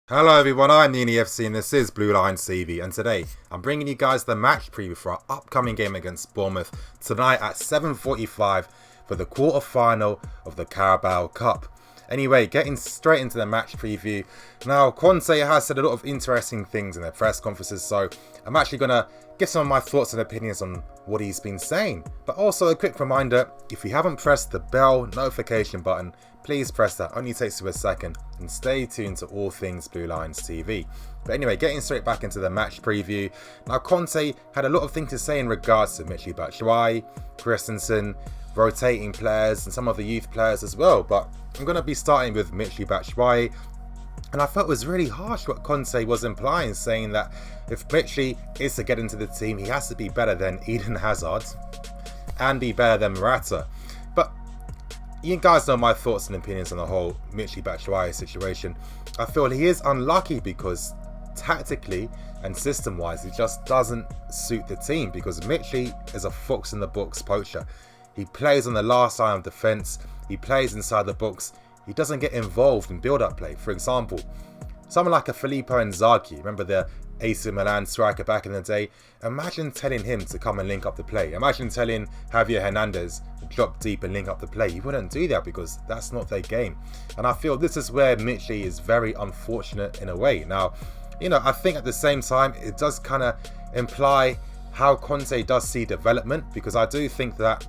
Hello everyone, I'm the FC and this is Blue Lions TV, and today I'm bringing you guys the match preview for our upcoming game against Bournemouth tonight at 7:45 for the quarter-final of the Carabao Cup. Anyway, getting straight into the match preview. Now, Conte has said a lot of interesting things in their press conferences, so I'm actually going to give some of my thoughts and opinions on what he's been saying. But also a quick reminder, if you haven't pressed the bell notification button, please press that, only takes you a second, and stay tuned to all things Blue Lions TV. But anyway, getting straight back into the match preview. Now, Conte had a lot of things to say in regards to Michy Batshuayi, Christensen, rotating players and some of the youth players as well, but I'm going to be starting with Michy Batshuayi, and I felt it was really harsh what Conte was implying, saying that if Michy is to get into the team, he has to be better than Eden Hazard and be better than Morata. But you guys know my thoughts and opinions on the whole Michy Batshuayi situation. I feel he is unlucky because tactically and system-wise, he just doesn't suit the team, because Michy is a fox in the box poacher. He plays on the last line of defence, he plays inside the box, he doesn't get involved in build-up play. For example, someone like a Filippo Inzaghi, remember the AC Milan striker back in the day? Imagine telling him to come and link up the play. Imagine telling Javier Hernandez to drop deep and link up the play. He wouldn't do that because that's not their game. And I feel this is where Michy is very unfortunate in a way. Now, I think at the same time, it does kind of imply how Conte does see development, because I do think that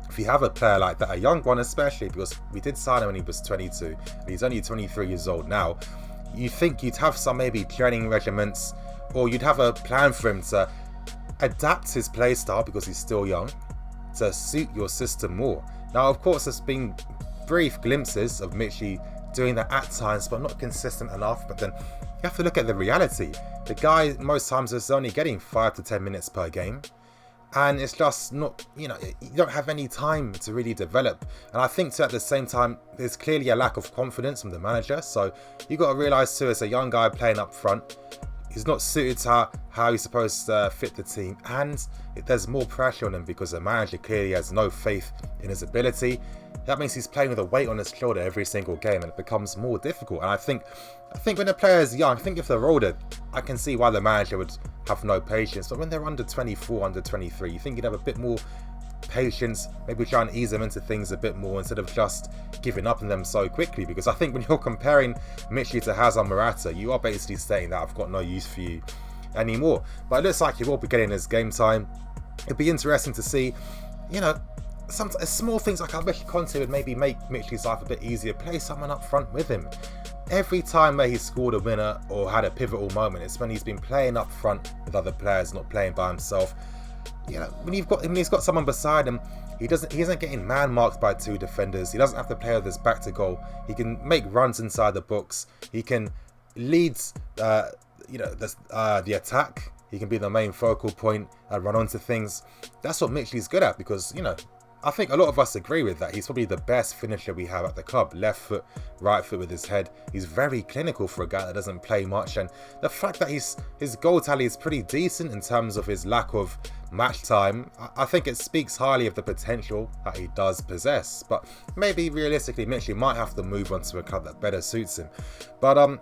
if you have a player like that, a young one especially, because we did sign him when he was 22 and he's only 23 years old now, you think you'd have some maybe training regiments, or you'd have a plan for him to adapt his play style, because he's still young, to suit your system more. Now, of course, there's been brief glimpses of Michy doing that at times, but not consistent enough. But then you have to look at the reality. The guy most times is only getting 5 to 10 minutes per game. And it's just not, you don't have any time to really develop. And I think too, at the same time, there's clearly a lack of confidence from the manager. So you got to realise too, as a young guy playing up front, he's not suited to how he's supposed to fit the team. And there's more pressure on him because the manager clearly has no faith in his ability. That means he's playing with a weight on his shoulder every single game, and it becomes more difficult. And I think when the player is young, I think if they're older, I can see why the manager would have no patience. But when they're under 24, under 23, you think you'd have a bit more patience, maybe try and ease them into things a bit more instead of just giving up on them so quickly. Because I think when you're comparing Michy to Hazard Morata, you are basically stating that I've got no use for you anymore. But it looks like he will be getting his game time. It'd be interesting to see, some small things like I wish Conte would maybe make Michy's life a bit easier. Play someone up front with him. Every time where he scored a winner or had a pivotal moment, it's when he's been playing up front with other players, not playing by himself. When he's got someone beside him, he isn't getting man marked by two defenders. He doesn't have to play with his back to goal. He can make runs inside the box. He can lead, the attack. He can be the main focal point and run onto things. That's what Michy's good at, because I think a lot of us agree with that. He's probably the best finisher we have at the club. Left foot, right foot with his head. He's very clinical for a guy that doesn't play much. And the fact that his goal tally is pretty decent in terms of his lack of match time, I think it speaks highly of the potential that he does possess. But maybe realistically, Michy might have to move on to a club that better suits him. But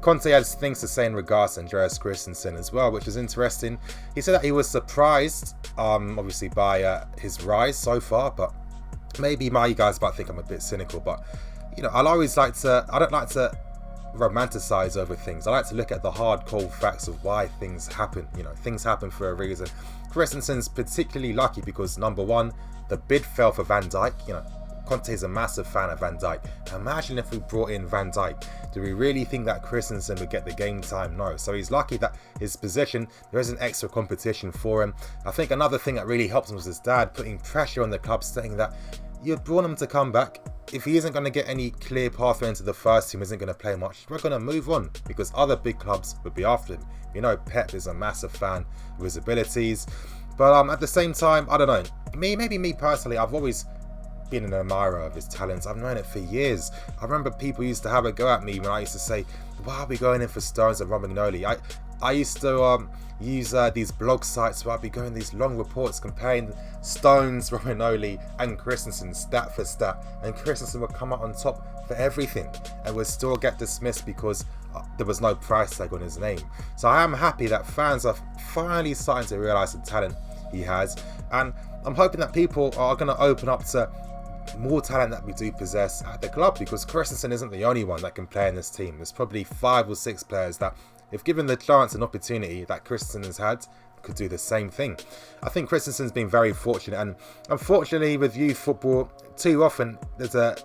Conte has things to say in regards to Andreas Christensen as well, which is interesting. He said that he was surprised, obviously, by his rise so far, but maybe you guys might think I'm a bit cynical, but, I don't like to romanticize over things. I like to look at the hard, cold facts of why things happen. Things happen for a reason. Christensen's particularly lucky because, number one, the bid fell for Van Dijk. Conte is a massive fan of Van Dijk. Imagine if we brought in Van Dijk. Do we really think that Christensen would get the game time? No. So he's lucky that his position, there isn't extra competition for him. I think another thing that really helped him was his dad putting pressure on the club, saying that you brought him to come back. If he isn't going to get any clear pathway into the first team, isn't going to play much, we're going to move on, because other big clubs would be after him. Pep is a massive fan of his abilities. But at the same time, I don't know. Maybe me personally, I've always been an admirer of his talents. I've known it for years. I remember people used to have a go at me when I used to say, why are we going in for Stones and Romagnoli? I used to use these blog sites where I'd be going these long reports comparing Stones, Romagnoli and Christensen stat for stat, and Christensen would come out on top for everything and would still get dismissed because there was no price tag on his name. So I am happy that fans are finally starting to realise the talent he has, and I'm hoping that people are going to open up to more talent that we do possess at the club, because Christensen isn't the only one that can play in this team. There's probably 5 or 6 players that, if given the chance and opportunity that Christensen has had, could do the same thing. I think Christensen's been very fortunate, and unfortunately with youth football, too often there's a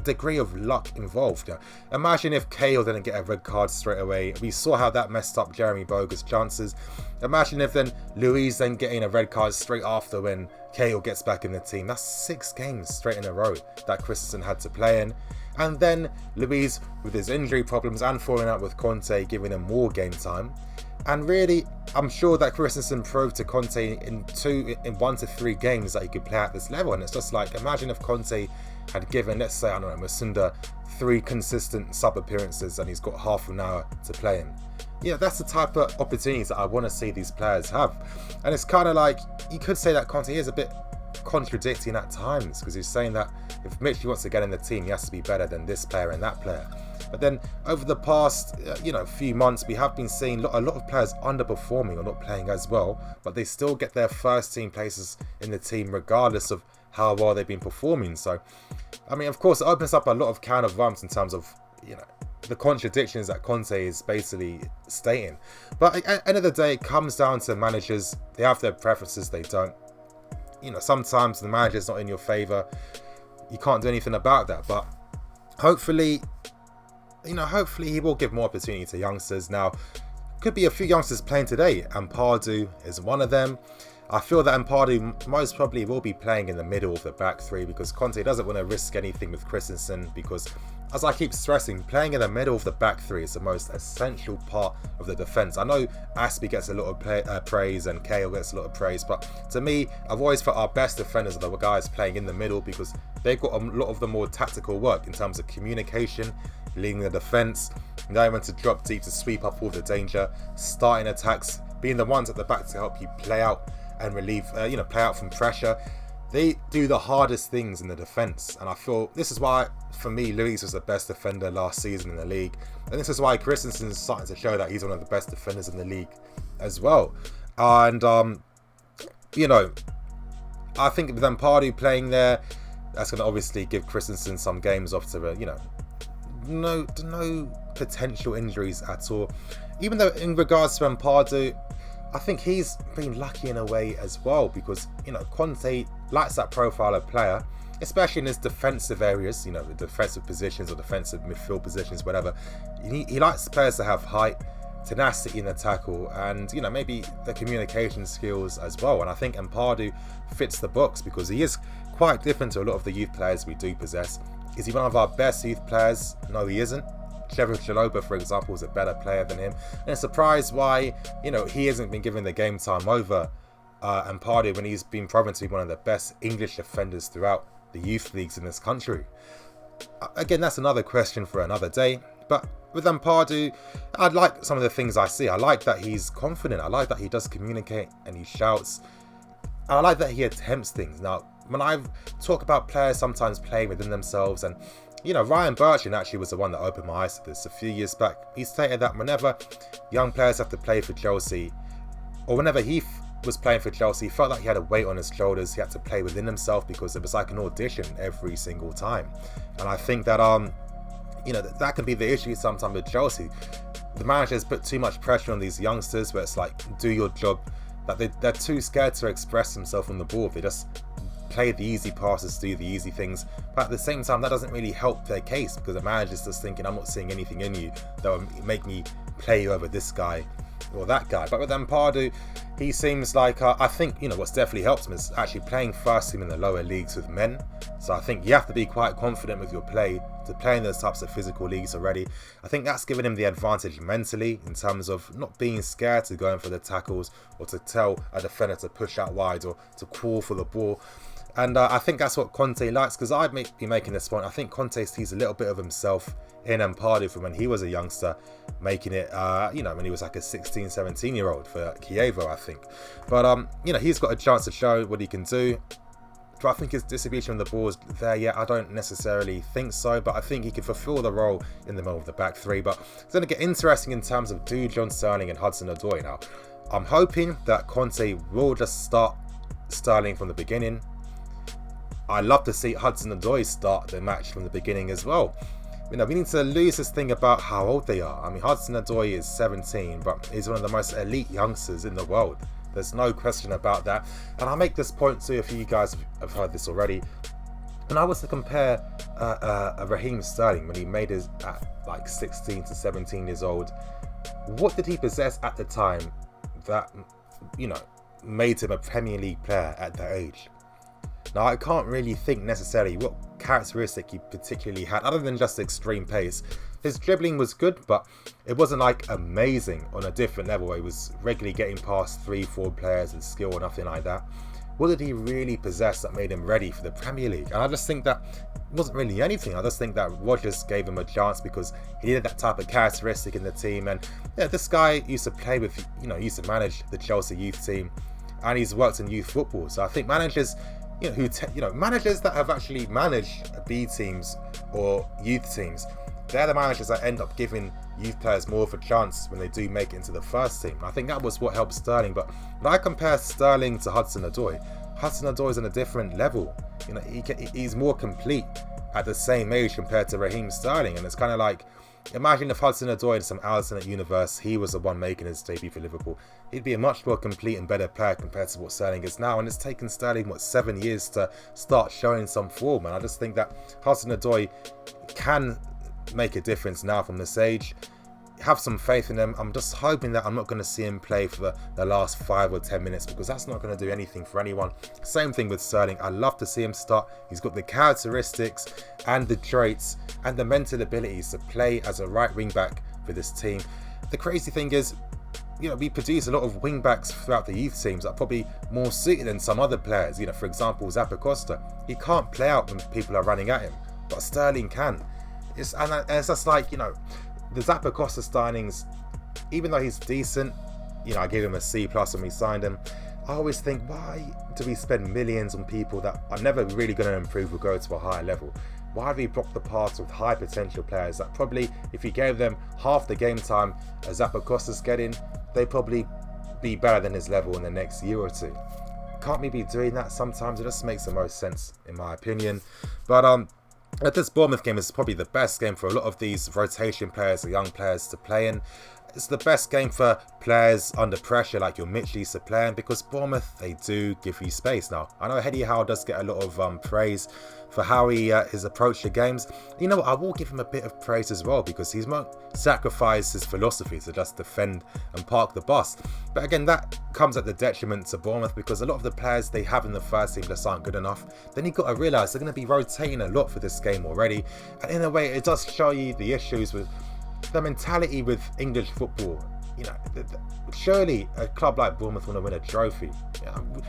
degree of luck involved. Imagine if Cahill didn't get a red card straight away. We saw how that messed up Jeremy Boga's chances. Imagine if then Luiz then getting a red card straight after when Cahill gets back in the team. That's 6 games straight in a row that Christensen had to play in. And then Luiz with his injury problems and falling out with Conte, giving him more game time. And really, I'm sure that Christensen proved to Conte in 1 to 3 games that he could play at this level. And it's just like, imagine if Conte had given, let's say, I don't know, Masunda 3 consistent sub appearances and he's got half an hour to play in. Yeah, that's the type of opportunities that I want to see these players have. And it's kind of like, you could say that Conte is a bit contradicting at times, because he's saying that if Mitchell wants to get in the team, he has to be better than this player and that player. But then over the past few months, we have been seeing a lot of players underperforming or not playing as well, but they still get their first team places in the team regardless of how well they've been performing. So, I mean, of course, it opens up a lot of can of worms in terms of the contradictions that Conte is basically stating. But at the end of the day, it comes down to managers. They have their preferences, they don't. Sometimes the manager's not in your favour. You can't do anything about that. But hopefully he will give more opportunity to youngsters. Now, could be a few youngsters playing today. Ampadu is one of them. I feel that Ampadu most probably will be playing in the middle of the back 3, because Conte doesn't want to risk anything with Christensen, because, as I keep stressing, playing in the middle of the back 3 is the most essential part of the defence. I know Aspie gets a lot of praise and Cahill gets a lot of praise, but to me, I've always felt our best defenders are the guys playing in the middle, because they've got a lot of the more tactical work in terms of communication, leading the defence, knowing when to drop deep to sweep up all the danger, starting attacks, being the ones at the back to help you play out and relieve, play out from pressure. They do the hardest things in the defence, and I feel this is why, for me, Luiz was the best defender last season in the league, and this is why Christensen is starting to show that he's one of the best defenders in the league as well. And I think with Ampadu playing there, that's going to obviously give Christensen some games off to no potential injuries at all. Even though in regards to Ampadu, I think he's been lucky in a way as well, because Conte likes that profile of player, especially in his defensive areas, the defensive positions or defensive midfield positions, whatever. He likes players to have height, tenacity in the tackle, and maybe the communication skills as well. And I think Ampadu fits the box because he is quite different to a lot of the youth players we do possess. Is he one of our best youth players? No, he isn't. Trevor Chalobah, for example, is a better player than him, and I'm surprised why he hasn't been given the game time over Ampadu when he's been proven to be one of the best English defenders throughout the youth leagues in this country. Again, that's another question for another day. But with Ampadu, I like some of the things I see. I like that he's confident. I like that he does communicate and he shouts. And I like that he attempts things. Now, when I talk about players sometimes playing within themselves, and Ryan Bertrand actually was the one that opened my eyes to this a few years back. He stated that whenever young players have to play for Chelsea, or whenever he was playing for Chelsea, he felt like he had a weight on his shoulders. He had to play within himself because it was like an audition every single time. And I think that that can be the issue sometimes with Chelsea. The managers put too much pressure on these youngsters, where it's like, do your job. That they're too scared to express themselves on the ball. They just play the easy passes, do the easy things, but at the same time that doesn't really help their case, because the manager's just thinking, I'm not seeing anything in you that will make me play you over this guy or that guy. But with Ampadu, he seems like I think what's definitely helped him is actually playing first team in the lower leagues with men. So I think you have to be quite confident with your play to play in those types of physical leagues already. I think that's given him the advantage mentally in terms of not being scared to go in for the tackles or to tell a defender to push out wide or to call for the ball. And I think that's what Conte likes, because I'd be making this point. I think Conte sees a little bit of himself in Ampadu from when he was a youngster, making it, when he was like a 16, 17-year-old for Chievo, I think. But, he's got a chance to show what he can do. Do I think his distribution of the ball is there yet? I don't necessarily think so, but I think he could fulfill the role in the middle of the back three. But it's going to get interesting in terms of John Sterling and Hudson Odoi now. I'm hoping that Conte will just start Sterling from the beginning. I'd love to see Hudson Odoi start the match from the beginning as well. You know, we need to lose this thing about how old they are. I mean, Hudson Odoi is 17, but he's one of the most elite youngsters in the world. There's no question about that. And I make this point too, if you guys have heard this already. And I was to compare Raheem Sterling when he made his like 16 to 17 years old. What did he possess at the time that, you know, made him a Premier League player at that age? Now, I can't really think necessarily what characteristic he particularly had, other than just extreme pace. His dribbling was good, but it wasn't like amazing on a different level where he was regularly getting past 3-4 players with skill or nothing like that. What did he really possess that made him ready for the Premier League? And I just think that it wasn't really anything. I just think that Rodgers gave him a chance because he needed that type of characteristic in the team. And yeah, this guy used to play with, you know, he used to manage the Chelsea youth team, and he's worked in youth football. So I think managers, you know, managers that have actually managed B teams or youth teams, they're the managers that end up giving youth players more of a chance when they do make it into the first team. I think that was what helped Sterling. But when I compare Sterling to Hudson Odoi is on a different level. You know, he's more complete at the same age compared to Raheem Sterling. And it's kind of like, imagine if Hudson Odoi in some alternate universe, he was the one making his debut for Liverpool. He'd be a much more complete and better player compared to what Sterling is now. And it's taken Sterling, 7 years to start showing some form. And I just think that Hudson Odoi can make a difference now from this age. Have some faith in him. I'm just hoping that I'm not going to see him play for the last 5 or 10 minutes, because that's not going to do anything for anyone. Same thing with Sterling. I love to see him start. He's got the characteristics and the traits and the mental abilities to play as a right wing back for this team. The crazy thing is, you know, we produce a lot of wing backs throughout the youth teams that are probably more suited than some other players. You know, for example, Zappacosta. He can't play out when people are running at him, but Sterling can. It's just like, you know, the Zappacosta signings, even though he's decent, you know, I gave him a C+ when we signed him. I always think, why do we spend millions on people that are never really going to improve or go to a higher level? Why do we block the paths with high potential players that probably, if you gave them half the game time as Zappacosta's getting, they'd probably be better than his level in the next year or two? Can't we be doing that sometimes? It just makes the most sense, in my opinion. But this Bournemouth game is probably the best game for a lot of these rotation players or young players to play in. It's the best game for players under pressure like your Mitch used to play in, because Bournemouth, they do give you space. Now, I know Eddie Howe does get a lot of praise for how he has approached the games. You know what, I will give him a bit of praise as well, because he's not sacrificed his philosophy to just defend and park the bus. But again, that comes at the detriment to Bournemouth, because a lot of the players they have in the first team just aren't good enough. Then you've got to realise they're going to be rotating a lot for this game already. And in a way, it does show you the issues with the mentality with English football. You know, surely a club like Bournemouth want to win a trophy. You know,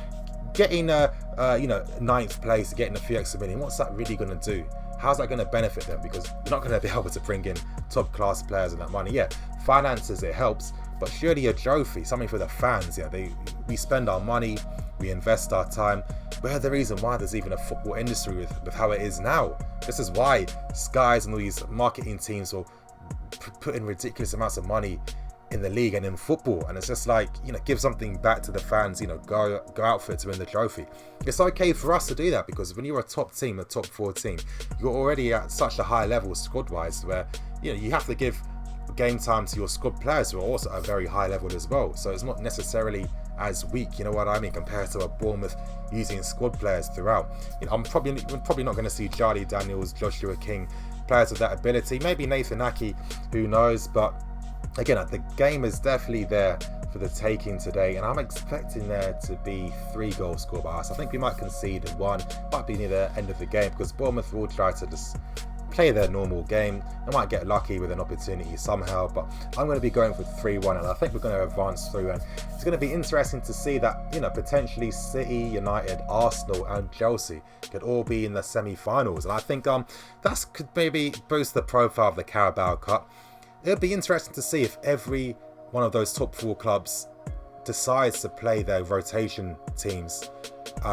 getting ninth place, getting a few extra million, what's that really going to do? How's that going to benefit them? Because you're not going to be able to bring in top class players and that money. Yeah, finances, it helps, but surely a trophy, something for the fans. Yeah, we spend our money, we invest our time. We're the reason why there's even a football industry with how it is now. This is why Skies and all these marketing teams will put in ridiculous amounts of money in the league and in football. And it's just like, you know, give something back to the fans, you know, go out for it to win the trophy. It's okay for us to do that, because when you're a top team, a top 4 team, you're already at such a high level squad wise where, you know, you have to give game time to your squad players who are also at a very high level as well. So it's not necessarily as weak, you know what I mean, compared to a Bournemouth using squad players throughout. You know, I'm probably not going to see Charlie Daniels, Joshua King, players with that ability. Maybe Nathan Aki, who knows? But again, the game is definitely there for the taking today, and I'm expecting there to be 3 goals scored by us. I think we might concede 1, might be near the end of the game, because Bournemouth will try to just play their normal game. They might get lucky with an opportunity somehow, but I'm going to be going for 3-1, and I think we're going to advance through. And it's going to be interesting to see that, you know, potentially City, United, Arsenal and Chelsea could all be in the semi-finals, and I think that could maybe boost the profile of the Carabao Cup. It'll be interesting to see if every one of those top 4 clubs decides to play their rotation teams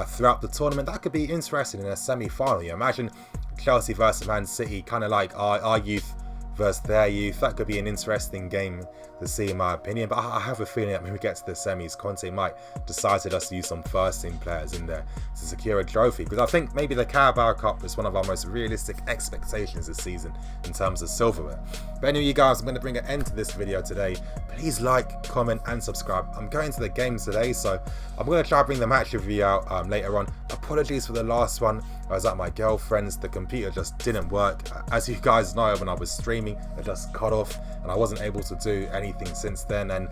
throughout the tournament, that could be interesting in a semi-final. You imagine Chelsea versus Man City, kind of like our youth versus their youth. That could be an interesting game to see, in my opinion. But I have a feeling that when we get to the semis, Conte might decide to just use some first-team players in there to secure a trophy. Because I think maybe the Carabao Cup is one of our most realistic expectations this season in terms of silverware. But anyway, you guys, I'm going to bring an end to this video today. Please like, comment, and subscribe. I'm going to the games today, so I'm going to try to bring the match review out later on. Apologies for the last one. I was at my girlfriend's. The computer just didn't work. As you guys know, when I was streaming, it just cut off, and I wasn't able to do anything since then. And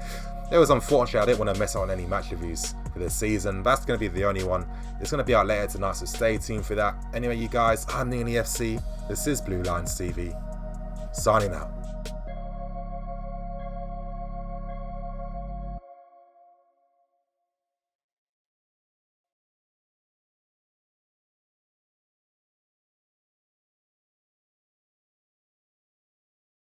it was unfortunate. I didn't want to miss out on any match reviews for this season. That's going to be the only one. It's going to be out later tonight, so stay tuned for that. Anyway, you guys, I'm CWANless. This is Blue Lines TV. Signing out.